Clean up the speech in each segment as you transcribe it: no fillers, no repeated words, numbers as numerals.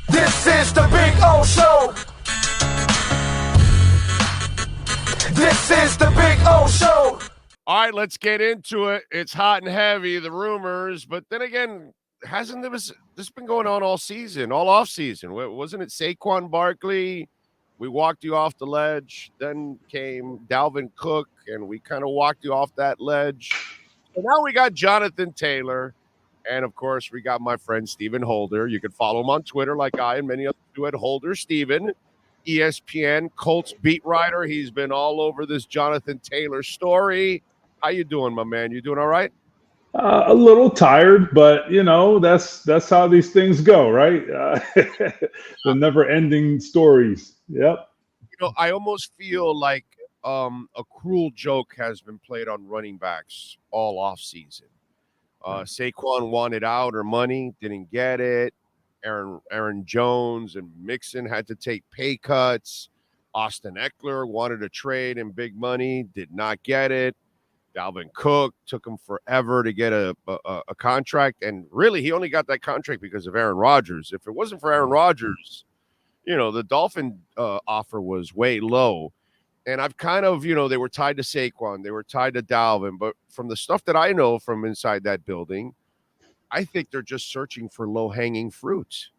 This is the Big O Show. This is the Big O Show. All right, let's get into it. It's hot and heavy, the rumors, but then again, hasn't this been going on all season, all off season? Wasn't it Saquon Barkley? We walked you off the ledge. Then came Dalvin Cook, and we kind of walked you off that ledge. So now we got Jonathan Taylor, and of course, we got my friend Stephen Holder. You can follow him on Twitter, like I and many others do at Holder Stephen, ESPN Colts beat writer. He's been all over this Jonathan Taylor story. How you doing, my man? You doing all right? A little tired, but that's how these things go, right? The never-ending stories. Yep. I almost feel like a cruel joke has been played on running backs all off season. Saquon wanted out or money, didn't get it. Aaron Jones and Mixon had to take pay cuts. Austin Eckler wanted a trade and big money, did not get it. Dalvin Cook took him forever to get a contract, and really he only got that contract because of Aaron Rodgers. If it wasn't for Aaron Rodgers, the Dolphin offer was way low. And I've kind of, they were tied to Saquon, they were tied to Dalvin, but from the stuff that I know from inside that building, I think they're just searching for low-hanging fruit.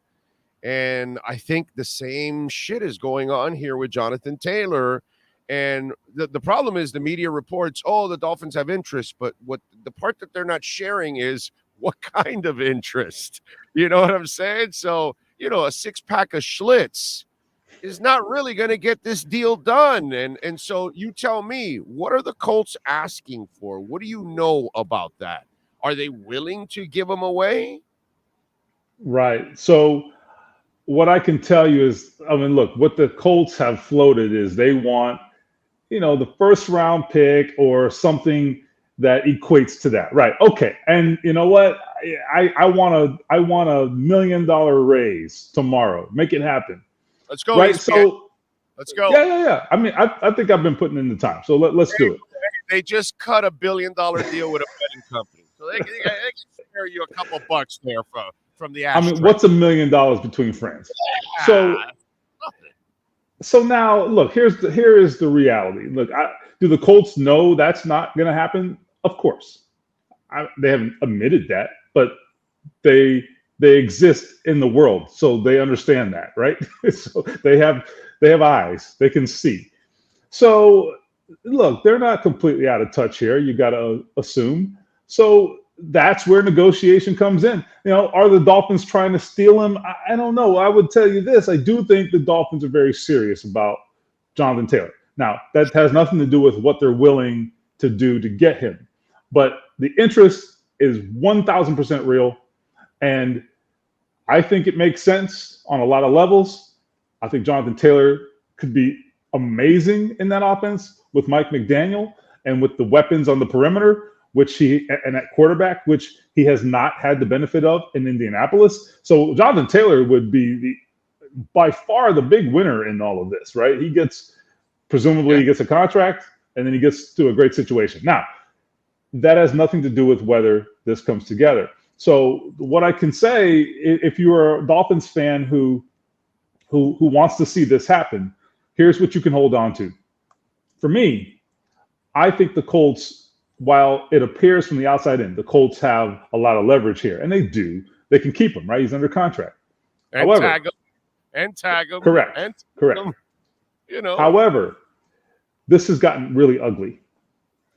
And I think the same shit is going on here with Jonathan Taylor. And the problem is the media reports, the Dolphins have interest, but what the part that they're not sharing is what kind of interest. You know what I'm saying? So, a 6-pack of Schlitz is not really going to get this deal done. And so you tell me, what are the Colts asking for? What do you know about that? Are they willing to give them away? Right. So what I can tell you is, look, what the Colts have floated is they want, the first round pick or something that equates to that. Right. Okay. And you know what? I want a $1 million raise tomorrow. Make it happen. Let's go. Right. So let's go. Yeah. I think I've been putting in the time. So let's do it. They just cut $1 billion deal with a betting company. So they can spare you a couple bucks there from the asterisk. What's $1 million between friends? So now, look, here is the reality. Look, do the Colts know that's not going to happen? Of course. They haven't admitted that, but they exist in the world, so they understand that, right? So they have eyes, they can see. So look, they're not completely out of touch here. You got to assume. So that's where negotiation comes in. Are the Dolphins trying to steal him? I don't know. I would tell you this. I do think the Dolphins are very serious about Jonathan Taylor. Now, that has nothing to do with what they're willing to do to get him. But the interest is 1,000% real. And I think it makes sense on a lot of levels. I think Jonathan Taylor could be amazing in that offense with Mike McDaniel and with the weapons on the perimeter, and at quarterback, which he has not had the benefit of in Indianapolis. So Jonathan Taylor would be by far the big winner in all of this, right? He gets a contract, and then he gets to a great situation. Now, that has nothing to do with whether this comes together. So what I can say, if you are a Dolphins fan who wants to see this happen, here's what you can hold on to. For me, I think the Colts, while it appears from the outside in, the Colts have a lot of leverage here, and they do. They can keep him, right? He's under contract. And However, tag him. Correct. However, this has gotten really ugly.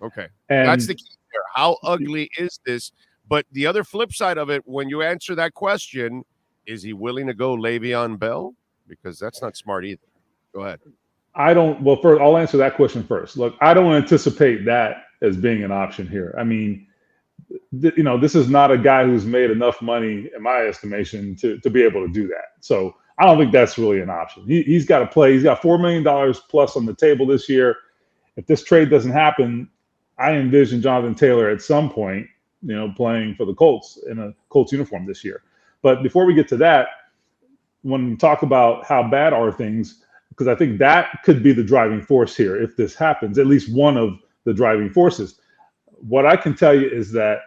Okay. And that's the key here. How ugly is this? But the other flip side of it, when you answer that question, is he willing to go Le'Veon Bell? Because that's not smart either. Go ahead. First, I'll answer that question first. Look, I don't anticipate that as being an option here. This is not a guy who's made enough money, in my estimation, to be able to do that. So I don't think that's really an option. He's got to play. He's got $4 million plus on the table this year. If this trade doesn't happen, I envision Jonathan Taylor at some point, playing for the Colts in a Colts uniform this year. But before we get to that, when we talk about how bad are things, because I think that could be the driving force here if this happens, at least one of the driving forces. What I can tell you is that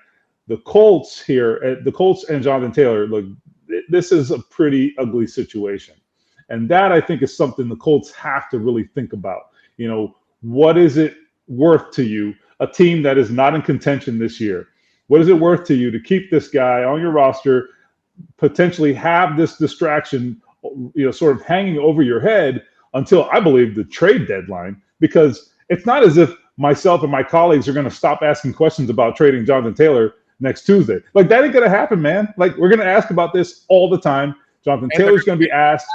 the Colts and Jonathan Taylor, look, this is a pretty ugly situation. And that, I think, is something the Colts have to really think about. What is it worth to you, a team that is not in contention this year? What is it worth to you to keep this guy on your roster, potentially have this distraction, sort of hanging over your head until, I believe, the trade deadline? Because it's not as if myself and my colleagues are going to stop asking questions about trading Jonathan Taylor next Tuesday. Like, that ain't going to happen, man. Like, we're going to ask about this all the time. Jonathan Taylor's going to be asked.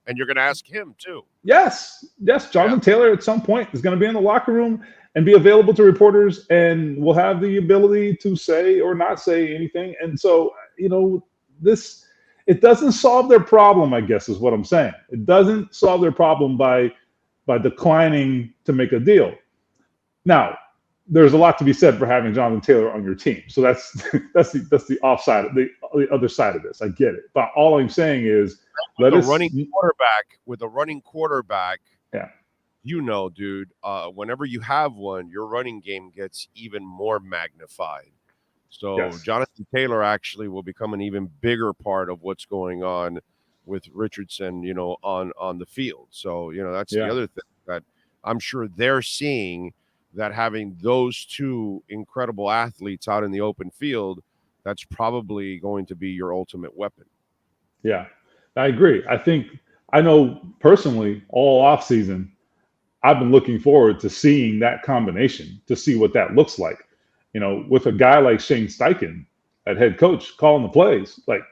And you're going to ask him, too. Yes. Jonathan Taylor at some point is going to be in the locker room and be available to reporters and will have the ability to say or not say anything. And so, it doesn't solve their problem, I guess, is what I'm saying. It doesn't solve their problem by declining to make a deal. Now, there's a lot to be said for having Jonathan Taylor on your team. So that's the offside, the other side of this. I get it. But all I'm saying is, with a running quarterback, yeah. Dude, whenever you have one, your running game gets even more magnified. So yes. Jonathan Taylor actually will become an even bigger part of what's going on with Richardson, on the field. So, that's the other thing that I'm sure they're seeing, that having those two incredible athletes out in the open field, that's probably going to be your ultimate weapon. Yeah, I agree. I know personally all offseason, I've been looking forward to seeing that combination, to see what that looks like. With a guy like Shane Steichen at head coach calling the plays, like,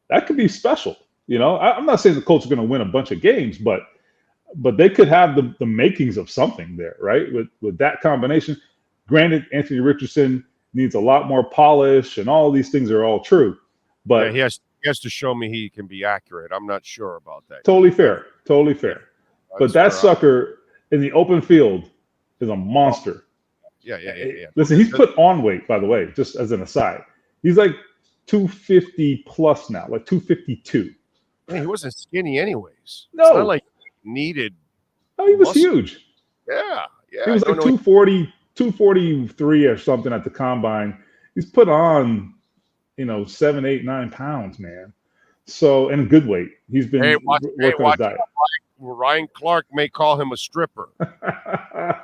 that could be special. I'm not saying the Colts are going to win a bunch of games, but they could have the makings of something there, right? With that combination. Granted, Anthony Richardson needs a lot more polish, and all these things are all true. But he has to show me he can be accurate. I'm not sure about that. Totally fair. But that sucker in the open field is a monster. Yeah. Listen, he's put on weight, by the way, just as an aside. He's like 250 plus now, like 252. Man, he wasn't skinny anyways. No. It's not like he needed. Oh, he was huge. Yeah. He was like 240, 243 or something at the combine. He's put on, 7, 8, 9 pounds, man. So, and good weight. He's been working on his diet. Ryan Clark may call him a stripper. I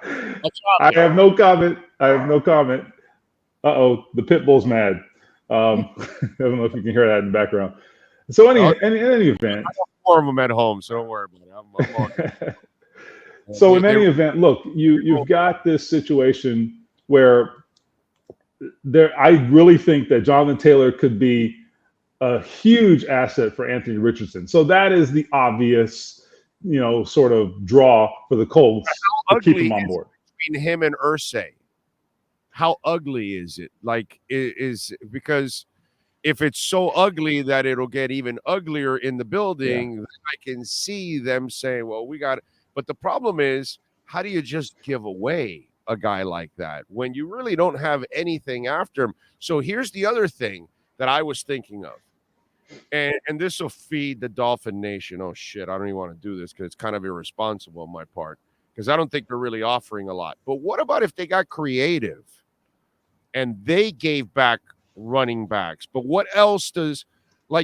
have no comment. Uh-oh, the pit bull's mad. I don't know if you can hear that in the background. So in any event. I got 4 of them at home, so don't worry about it. So in any event, look, you've got this situation where I really think that Jonathan Taylor could be a huge asset for Anthony Richardson. So that is the obvious sort of draw for the Colts to keep him on board. Between him and Irsay, how ugly is it? Like, is because if it's so ugly that it'll get even uglier in the building, I can see them saying, well, we got it. But the problem is, how do you just give away a guy like that when you really don't have anything after him? So here's the other thing that I was thinking of. And this will feed the Dolphin Nation. Oh, shit, I don't even want to do this because it's kind of irresponsible on my part, because I don't think they're really offering a lot. But what about if they got creative and they gave back running backs? But what else does,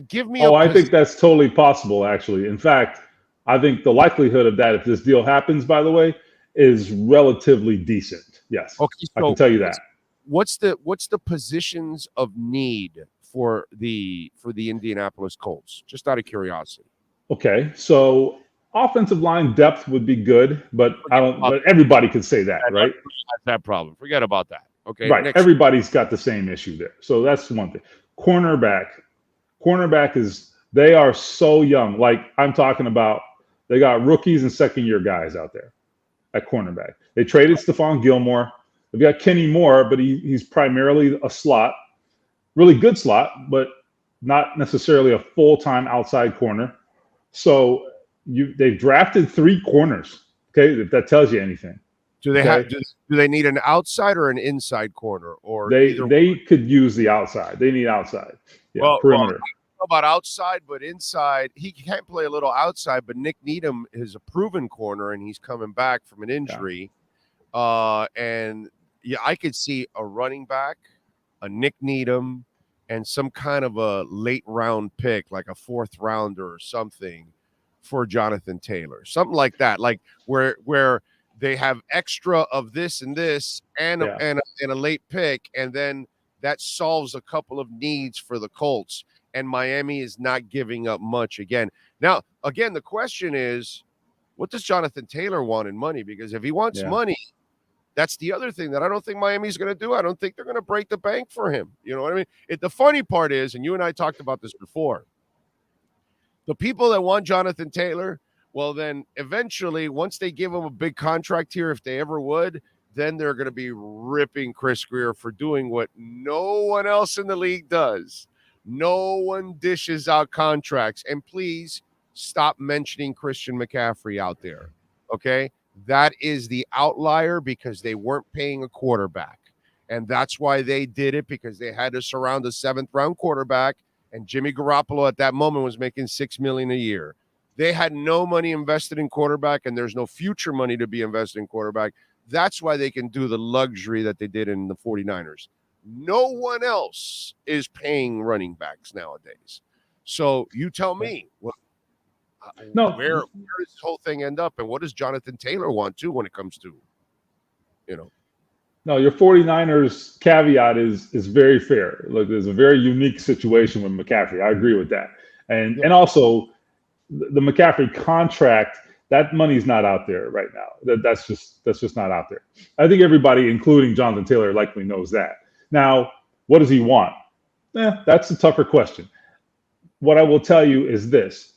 give me I think that's totally possible, actually. In fact, I think the likelihood of that, if this deal happens, by the way, is relatively decent. Yes. Okay, so I can tell you that. What's the positions of need for the Indianapolis Colts, just out of curiosity? Okay, so offensive line depth would be good, but but everybody could say that, right? That problem. Forget about that. Okay, right. Everybody's got the same issue there, so that's one thing. Cornerback they are so young. Like, I'm talking about, they got rookies and second-year guys out there at cornerback. They traded Stephon Gilmore. They've got Kenny Moore, but he's primarily a slot. Really good slot, but not necessarily a full-time outside corner. So they've drafted 3 corners. Okay, if that tells you anything. Do they need an outside or an inside corner, or they could use the outside? They need outside. Yeah, perimeter. Well, I don't know about outside, but inside he can't play a little outside. But Nick Needham is a proven corner, and he's coming back from an injury. Yeah. I could see a running back, a Nick Needham, and some kind of a late round pick, like a 4th rounder or something, for Jonathan Taylor, something like that, like where they have extra of this and this and a late pick, and then that solves a couple of needs for the Colts. And Miami is not giving up much again. Now, again, the question is, what does Jonathan Taylor want in money? Because if he wants money, that's the other thing that I don't think Miami's going to do. I don't think they're going to break the bank for him. You know what I mean? The funny part is, and you and I talked about this before, the people that want Jonathan Taylor, well, then eventually, once they give him a big contract here, if they ever would, then they're going to be ripping Chris Greer for doing what no one else in the league does. No one dishes out contracts. And please stop mentioning Christian McCaffrey out there, okay? That is the outlier because they weren't paying a quarterback. And that's why they did it, because they had to surround a 7th-round quarterback. And Jimmy Garoppolo at that moment was making $6 million a year. They had no money invested in quarterback, and there's no future money to be invested in quarterback. That's why they can do the luxury that they did in the 49ers. No one else is paying running backs nowadays. So you tell me, where does this whole thing end up, and what does Jonathan Taylor want too when it comes to, No, your 49ers caveat is very fair. Look, there's a very unique situation with McCaffrey. I agree with that. And also the McCaffrey contract, that money's not out there right now. That's just not out there. I think everybody, including Jonathan Taylor, likely knows that. Now, what does he want? That's a tougher question. What I will tell you is this.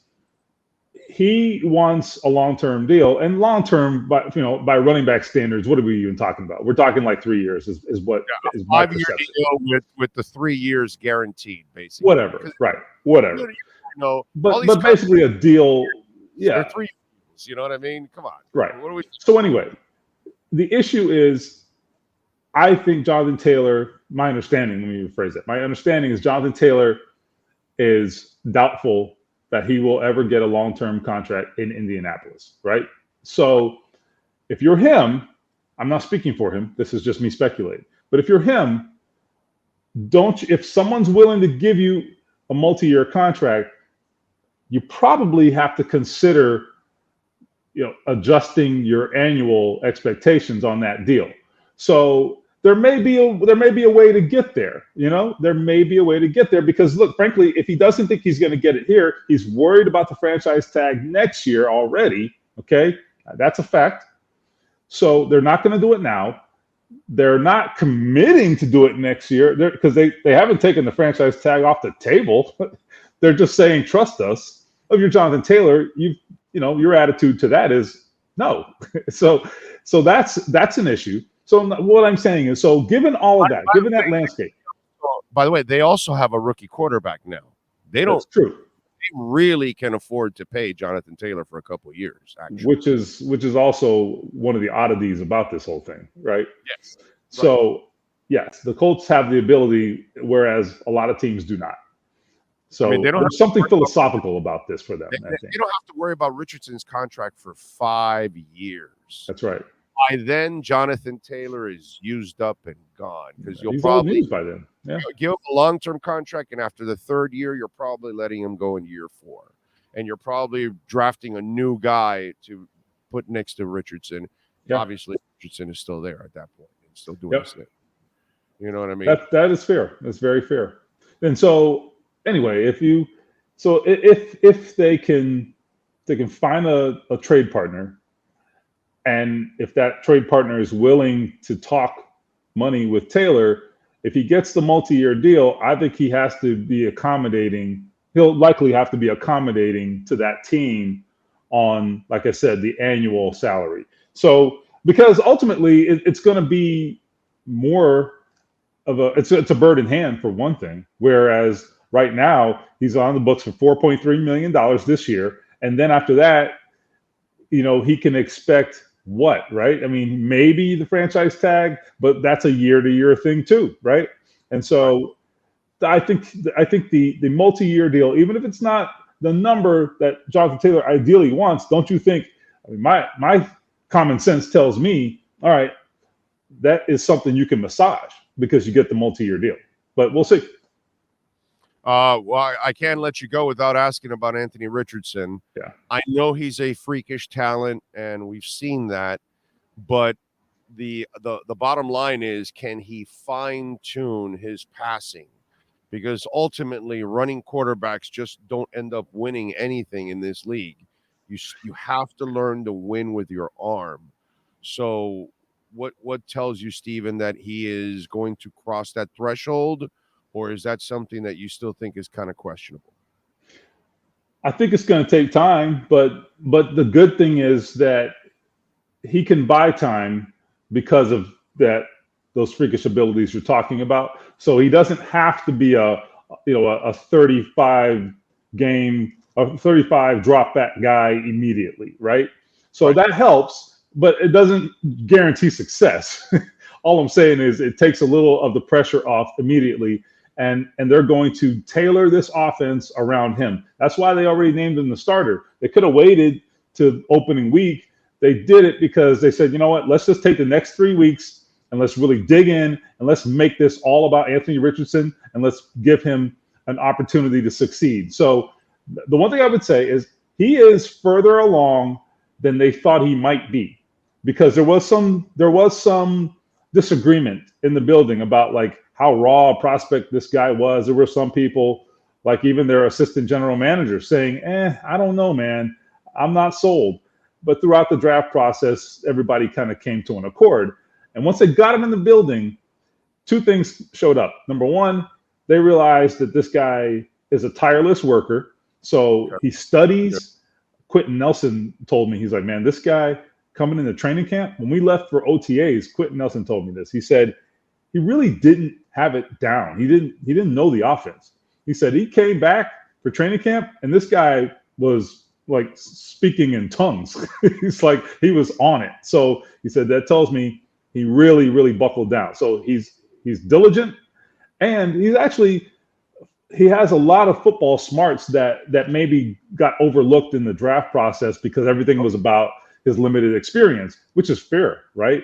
He wants a long-term deal, and long-term, by running back standards, what are we even talking about? We're talking like 3 years is what is my 5-year deal with the 3 years guaranteed, basically. Whatever. But basically a deal. They're 3 years. You know what I mean? Come on. Right. So anyway, the issue is, I think Jonathan Taylor. My understanding. Let me rephrase it. My understanding is Jonathan Taylor is doubtful that he will ever get a long-term contract in Indianapolis, right? So if you're him, I'm not speaking for him. This is just me speculating. But if you're him, if someone's willing to give you a multi-year contract, you probably have to consider, adjusting your annual expectations on that deal. So there may be a way to get there. There may be a way to get there because, look, frankly, if he doesn't think he's going to get it here, he's worried about the franchise tag next year already. Okay, that's a fact. So they're not going to do it now. They're not committing to do it next year because they haven't taken the franchise tag off the table. They're just saying, trust us. If you're Jonathan Taylor, your attitude to that is no. So that's an issue. So what I'm saying is, given all of that, given that landscape. By the way, they also have a rookie quarterback now. That's true. They really can afford to pay Jonathan Taylor for a couple of years, actually. Which is also one of the oddities about this whole thing, right? Yes. So, yes, the Colts have the ability, whereas a lot of teams do not. So there's something philosophical about this for them. They don't have to worry about Richardson's contract for 5 years. That's right. By then, Jonathan Taylor is used up and gone because he's probably old news by then. Give him a long-term contract, and after the 3rd year, you're probably letting him go in year 4, and you're probably drafting a new guy to put next to Richardson. Yeah. Obviously, Richardson is still there at that point and still doing his thing. You know what I mean? That is fair. That's very fair. And so, anyway, if they can find a trade partner. And if that trade partner is willing to talk money with Taylor, if he gets the multi-year deal, I think he has to be accommodating. He'll likely have to be accommodating to that team on, like I said, the annual salary. So because ultimately it's going to be more of it's a bird in hand for one thing, whereas right now he's on the books for $4.3 million this year. And then after that, he can expect what, right? I mean, maybe the franchise tag, but that's a year-to-year thing too, right? And so I think the multi-year deal, even if it's not the number that Jonathan Taylor ideally wants, don't you think? I mean, my common sense tells me, all right, that is something you can massage because you get the multi-year deal. But we'll see. Well, I can't let you go without asking about Anthony Richardson. Yeah. I know he's a freakish talent, and we've seen that. But the bottom line is, can he fine tune his passing? Because ultimately, running quarterbacks just don't end up winning anything in this league. You have to learn to win with your arm. So, what tells you, Steven, that he is going to cross that threshold, or is that something that you still think is kind of questionable? I think it's going to take time, but the good thing is that he can buy time because of those freakish abilities you're talking about. So he doesn't have to be a 35 game, a 35 drop back guy immediately, right? So Right. that helps, but it doesn't guarantee success. All I'm saying is it takes a little of the pressure off immediately, and they're going to tailor this offense around him. That's why they already named him the starter. They could have waited to opening week. They did it because they said, you know what, let's just take the next 3 weeks and let's really dig in and let's make this all about Anthony Richardson and let's give him an opportunity to succeed. So the one thing I would say is he is further along than they thought he might be, because there was some disagreement in the building about like how raw a prospect this guy was. There were some people, like even their assistant general manager, saying, I don't know, man, I'm not sold. But throughout the draft process, everybody kind of came to an accord. And once they got him in the building, two things showed up. Number one, they realized that this guy is a tireless worker. So he studies. Quentin Nelson told me, he's like, man, this guy coming into training camp, when we left for OTAs, Quentin Nelson told me this. He said he really didn't have it down. He didn't know the offense. He said he came back for training camp, and this guy was like speaking in tongues. He's like, he was on it. So he said that tells me he really, really buckled down. So he's diligent, and he has a lot of football smarts that maybe got overlooked in the draft process because everything was about his limited experience, which is fair, right?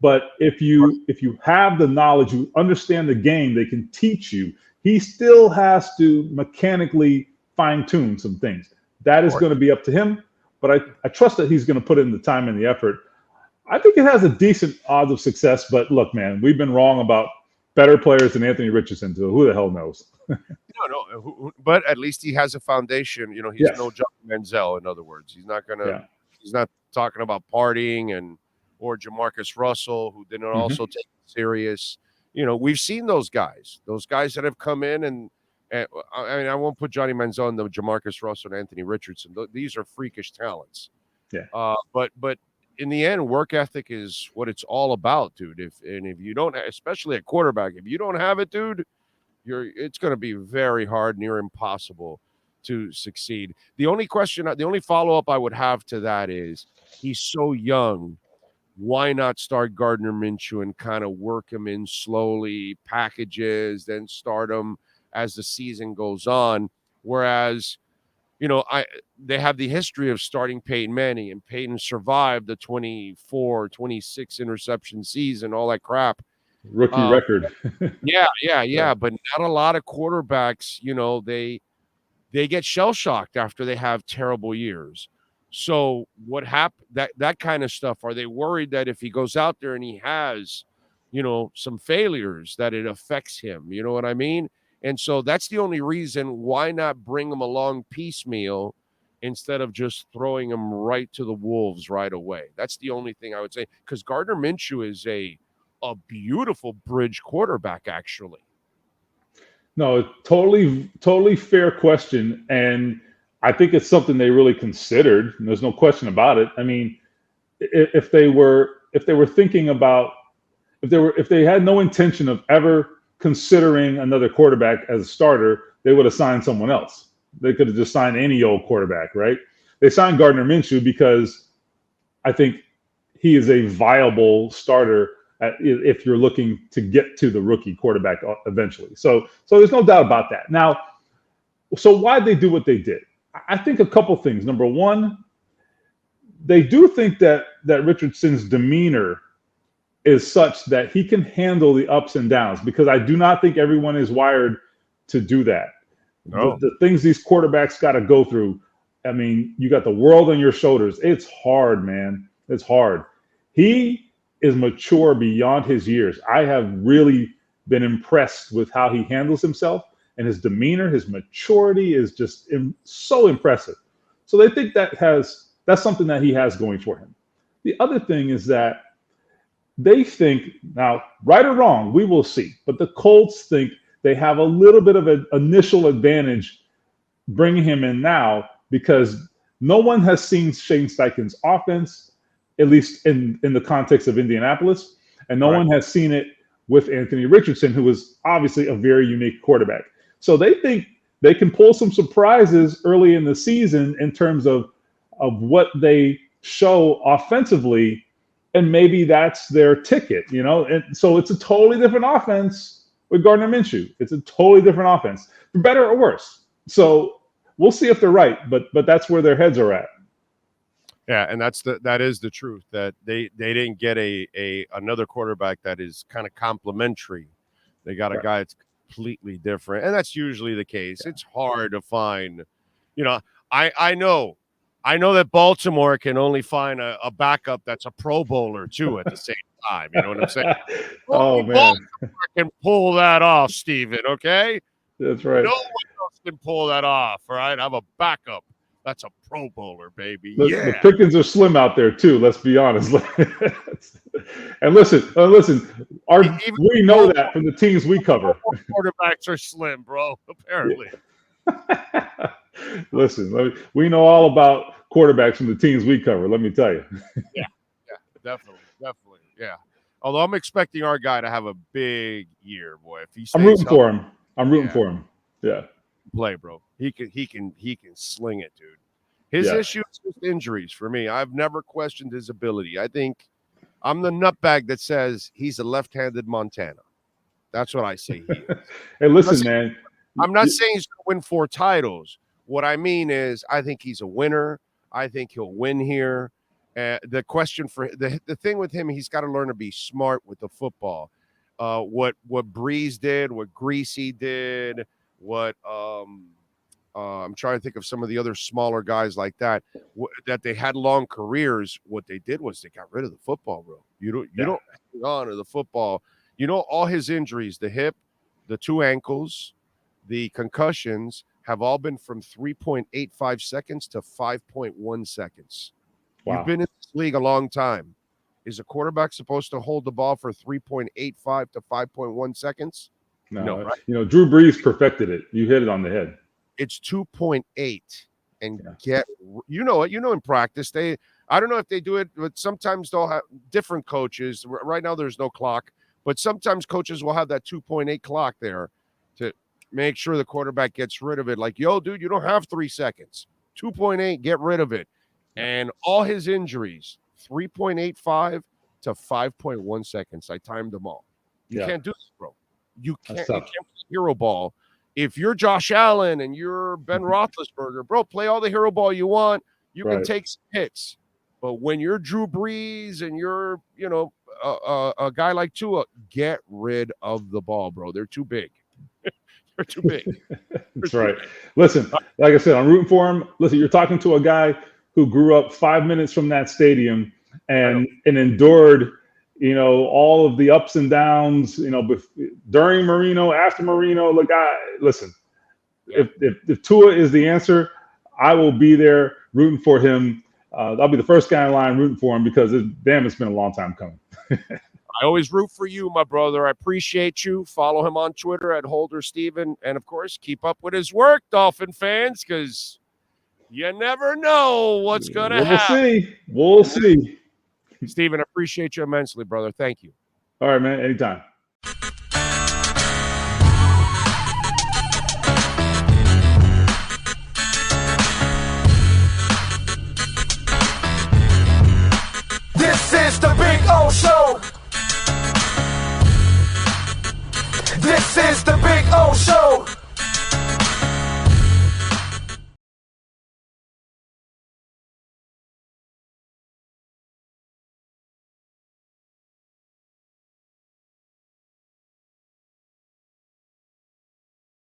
But if you have the knowledge, you understand the game, they can teach you. He still has to mechanically fine-tune some things. That is going to be up to him, but I trust that he's going to put in the time and the effort. I think it has a decent odds of success, but look, man, we've been wrong about better players than Anthony Richardson, so who the hell knows? No, but at least he has a foundation. He's no John Manziel, in other words. He's not talking about partying or Jamarcus Russell, who didn't also take it serious. We've seen those guys that have come in and I mean, I won't put Johnny Manziel and the Jamarcus Russell and Anthony Richardson. These are freakish talents. Yeah. But in the end, work ethic is what it's all about, dude. If you don't, especially at quarterback, if you don't have it, dude, it's going to be very hard, near impossible to succeed. The only follow-up I would have to that is he's so young. Why not start Gardner Minshew and kind of work him in slowly, packages, then start him as the season goes on? Whereas, they have the history of starting Peyton Manning, and Peyton survived the 24, 26 interception season, all that crap. Rookie record. Yeah. But not a lot of quarterbacks, they get shell-shocked after they have terrible years. So what happened, that kind of stuff, are they worried that if he goes out there and he has, some failures, that it affects him? You know what I mean? And so that's the only reason why not bring him along piecemeal instead of just throwing him right to the wolves right away. That's the only thing I would say, because Gardner Minshew is a beautiful bridge quarterback, actually. No, totally fair question. And I think it's something they really considered. And there's no question about it. I mean, if they were thinking about, if they had no intention of ever considering another quarterback as a starter, they would have signed someone else. They could have just signed any old quarterback, right? They signed Gardner Minshew because I think he is a viable starter if you're looking to get to the rookie quarterback eventually. So there's no doubt about that. Now, so why'd they do what they did? I think a couple things. Number one, they do think that Richardson's demeanor is such that he can handle the ups and downs, because I do not think everyone is wired to do that. No. The things these quarterbacks got to go through. I mean, you got the world on your shoulders. It's hard, man. It's hard. He is mature beyond his years. I have really been impressed with how he handles himself and his demeanor. His maturity is just so impressive. So they think that's something that he has going for him. The other thing is that they think, now, right or wrong, we will see, but the Colts think they have a little bit of an initial advantage bringing him in now because no one has seen Shane Steichen's offense, at least in the context of Indianapolis, and no one has seen it with Anthony Richardson, who is obviously a very unique quarterback. So they think they can pull some surprises early in the season in terms of what they show offensively, and maybe that's their ticket, And so it's a totally different offense with Gardner Minshew. It's a totally different offense, for better or worse. So we'll see if they're right, but that's where their heads are at. Yeah, and that is the truth, that they didn't get another quarterback that is kind of complementary. They got a guy that's completely different, and that's usually the case. Yeah. It's hard to find, I know that Baltimore can only find a backup that's a Pro Bowler too at the same time. You know what I'm saying? Oh man, Baltimore can pull that off, Steven. Okay, that's right. No one else can pull that off. All right, I'm a backup. That's a Pro Bowler, baby. The pickings are slim out there too. Let's be honest. And listen. We know that from the teams we cover. Quarterbacks are slim, bro. Apparently. Listen, we know all about quarterbacks from the teams we cover. Let me tell you. Yeah, definitely. Yeah. Although I'm expecting our guy to have a big year, boy. If he stays I'm rooting for him. For him. Yeah. Play, bro. He can sling it, dude. His issue is just injuries for me. I've never questioned his ability. I think I'm the nutbag that says he's a left-handed Montana. That's what I say he is. Hey, listen, man. I'm not saying he's going to win 4 titles. What I mean is I think he's a winner. I think he'll win here. The question for the thing with him, he's got to learn to be smart with the football. What Breeze did, what Greasy did, what I'm trying to think of some of the other smaller guys like that that they had long careers. What they did was they got rid of the football, bro. You don't hang on to the football. All his injuries, the hip, the 2 ankles, the concussions have all been from 3.85 seconds to 5.1 seconds. Wow. You've been in this league a long time. Is a quarterback supposed to hold the ball for 3.85 to 5.1 seconons? No, right? Drew Brees perfected it. You hit it on the head. It's 2.8, and in practice I don't know if they do it, but sometimes they'll have different coaches. Right now there's no clock, but sometimes coaches will have that 2.8 clock there to make sure the quarterback gets rid of it. Like, yo, dude, you don't have 3 seconds. 2.8, get rid of it. And all his injuries, 3.85 to 5.1 seconds. I timed them all. You can't do this, bro. You can't play hero ball. If you're Josh Allen and you're Ben Roethlisberger, bro, play all the hero ball you want. You can take some hits. But when you're Drew Brees and you're, a guy like Tua, get rid of the ball, bro. They're too big. They're too big. That's right. Listen, like I said, I'm rooting for him. Listen, you're talking to a guy who grew up 5 minutes from that stadium and endured, all of the ups and downs, during Marino, after Marino. Look, listen, if Tua is the answer, I will be there rooting for him. I'll be the first guy in line rooting for him because it's been a long time coming. I always root for you, my brother. I appreciate you. Follow him on Twitter at Holder Steven. And, of course, keep up with his work, Dolphin fans, because you never know what's going to happen. We'll see. Steven, I appreciate you immensely, brother. Thank you. All right, man. Anytime.